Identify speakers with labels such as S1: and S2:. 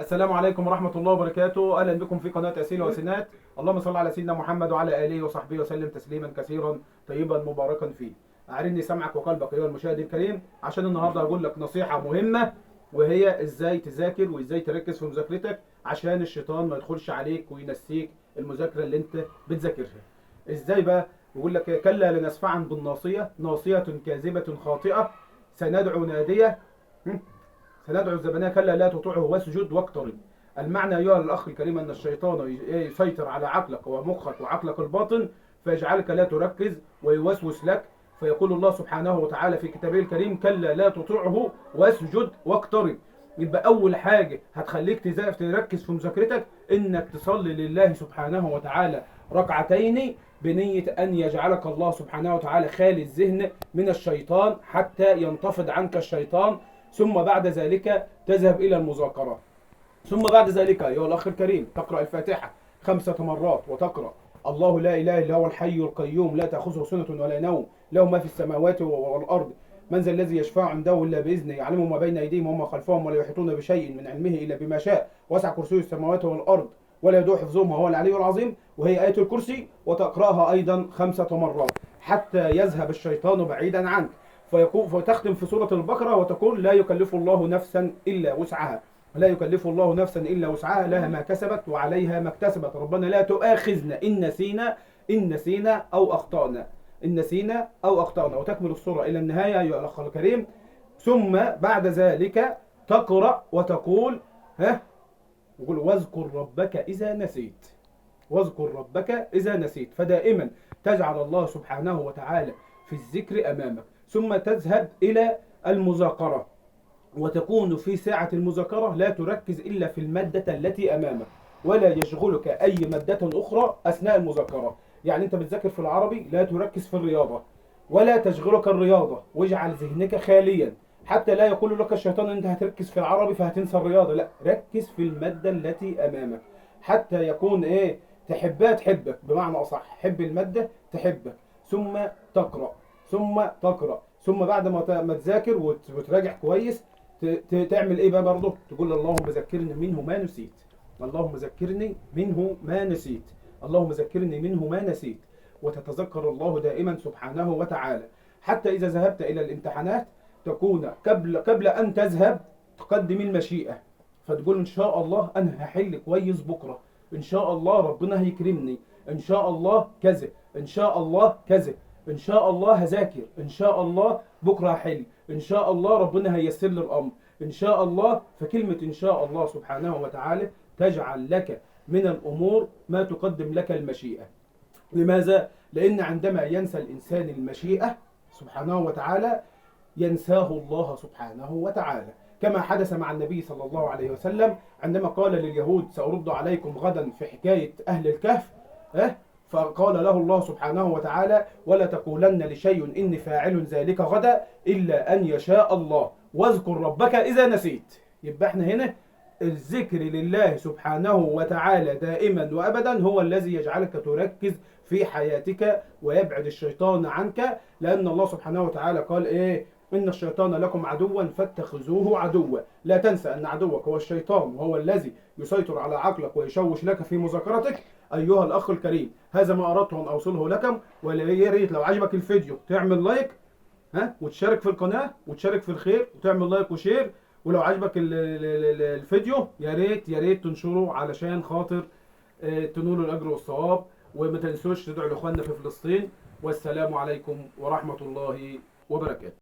S1: السلام عليكم ورحمة الله وبركاته. أهلا بكم في قناة أسيل وسنات. اللهم صل على سيدنا محمد وعلى آله وصحبه وسلم تسليما كثيرا طيبا مباركا فيه. أعرني سمعك وقلبك أيها المشاهد الكريم، عشان النهاردة هقول لك نصيحة مهمة، وهي إزاي تذاكر وإزاي تركز في مذاكرتك عشان الشيطان ما يدخلش عليك وينسيك المذاكرة اللي أنت بتذاكرها. إزاي بقى؟ يقول لك كلا لنسفعا بالناصية، ناصية كاذبة خاطئة، سندعو نادية، سندعو الزبانية كلا لا تطيعه واسجد واقترب. المعنى أيها الأخ الكريم أن الشيطان يسيطر على عقلك ومخك وعقلك الباطن، فيجعلك لا تركز ويوسوس لك. فيقول الله سبحانه وتعالى في كتابه الكريم كلا لا تطيعه واسجد واقترب. يبقى أول حاجة هتخليك تركز في مذاكرتك إنك تصلي لله سبحانه وتعالى ركعتين بنية أن يجعلك الله سبحانه وتعالى خالي الذهن من الشيطان حتى ينتفض عنك الشيطان. ثم بعد ذلك تذهب إلى المذاكرة. ثم بعد ذلك أيها الأخ الكريم تقرأ الفاتحة 5 مرات، وتقرأ الله لا إله إلا هو الحي القيوم لا تأخذه سنة ولا نوم، له ما في السماوات والأرض، من ذا الذي يشفع عنده إلا بإذنه، يعلم ما بين أيديهم وما خلفهم، ولا يحيطون بشيء من علمه إلا بما شاء، وسع كرسيه السماوات والأرض ولا يدوح حفظهما وهو العلي العظيم، وهي آية الكرسي. وتقرأها أيضا 5 مرات حتى يذهب الشيطان بعيدا عنك. فتختم في سورة البقرة وتقول لا يكلف الله نفسا إلا وسعها، لا يكلف الله نفسا إلا وسعها، لها ما كسبت وعليها ما اكتسبت، ربنا لا تؤاخذنا إن نسينا أو أخطأنا، إن نسينا أو أخطأنا. وتكمل السورة إلى النهاية أيها الأخ الكريم. ثم بعد ذلك تقرأ وتقول يقول واذكر ربك إذا نسيت، واذكر ربك إذا نسيت. فدائما تجعل الله سبحانه وتعالى في الذكر أمامك. ثم تذهب إلى المذاكرة، وتكون في ساعة المذاكرة لا تركز إلا في المادة التي أمامك، ولا يشغلك أي مادة أخرى أثناء المذاكرة. يعني أنت بتذاكر في العربي لا تركز في الرياضة، ولا تشغلك الرياضة، واجعل ذهنك خاليا حتى لا يقول لك الشيطان أنت هتركز في العربي فهتنسى الرياضة. لا، ركز في المادة التي أمامك حتى يكون تحبها تحبك، بمعنى أصح حب المادة تحبك. ثم تقرأ، ثم بعد ما تذاكر وتراجع كويس تعمل ايه بقى برضه؟ تقول اللهم ذكرني منه ما نسيت، اللهم ذكرني منه ما نسيت، اللهم ذكرني منه ما نسيت. وتتذكر الله دائما سبحانه وتعالى حتى إذا ذهبت إلى الامتحانات تكون قبل أن تذهب تقدم المشيئة، فتقول إن شاء الله أنا هحل كويس بكرة، إن شاء الله ربنا هيكرمني، إن شاء الله كذا، إن شاء الله كذا، إن شاء الله هذاكر، إن شاء الله بكرة هحل، إن شاء الله ربنا هيسر لي الأمر، إن شاء الله. فكلمة إن شاء الله سبحانه وتعالى تجعل لك من الأمور ما تقدم لك المشيئة. لماذا؟ لأن عندما ينسى الإنسان المشيئة سبحانه وتعالى ينساه الله سبحانه وتعالى، كما حدث مع النبي صلى الله عليه وسلم عندما قال لليهود سأرد عليكم غدا في حكاية أهل الكهف. فقال له الله سبحانه وتعالى ولا تقولن لشيء إني فاعل ذلك غدا إلا أن يشاء الله واذكر ربك إذا نسيت. يبقى احنا هنا الذكر لله سبحانه وتعالى دائما وأبدا هو الذي يجعلك تركز في حياتك ويبعد الشيطان عنك، لأن الله سبحانه وتعالى قال إن الشيطان لكم عدوا فاتخذوه عدوا. لا تنسى أن عدوك هو الشيطان، وهو الذي يسيطر على عقلك ويشوش لك في مذاكرتك. أيها الأخ الكريم، هذا ما أردت أن أوصله لكم، ويا ريت لو عجبك الفيديو تعمل لايك وتشارك في القناة وتشارك في الخير وتعمل لايك وشير. ولو عجبك الفيديو يا ريت تنشره علشان خاطر تنولوا الأجر والثواب. وما تنسوش تدعوا لإخواننا في فلسطين. والسلام عليكم ورحمة الله وبركاته.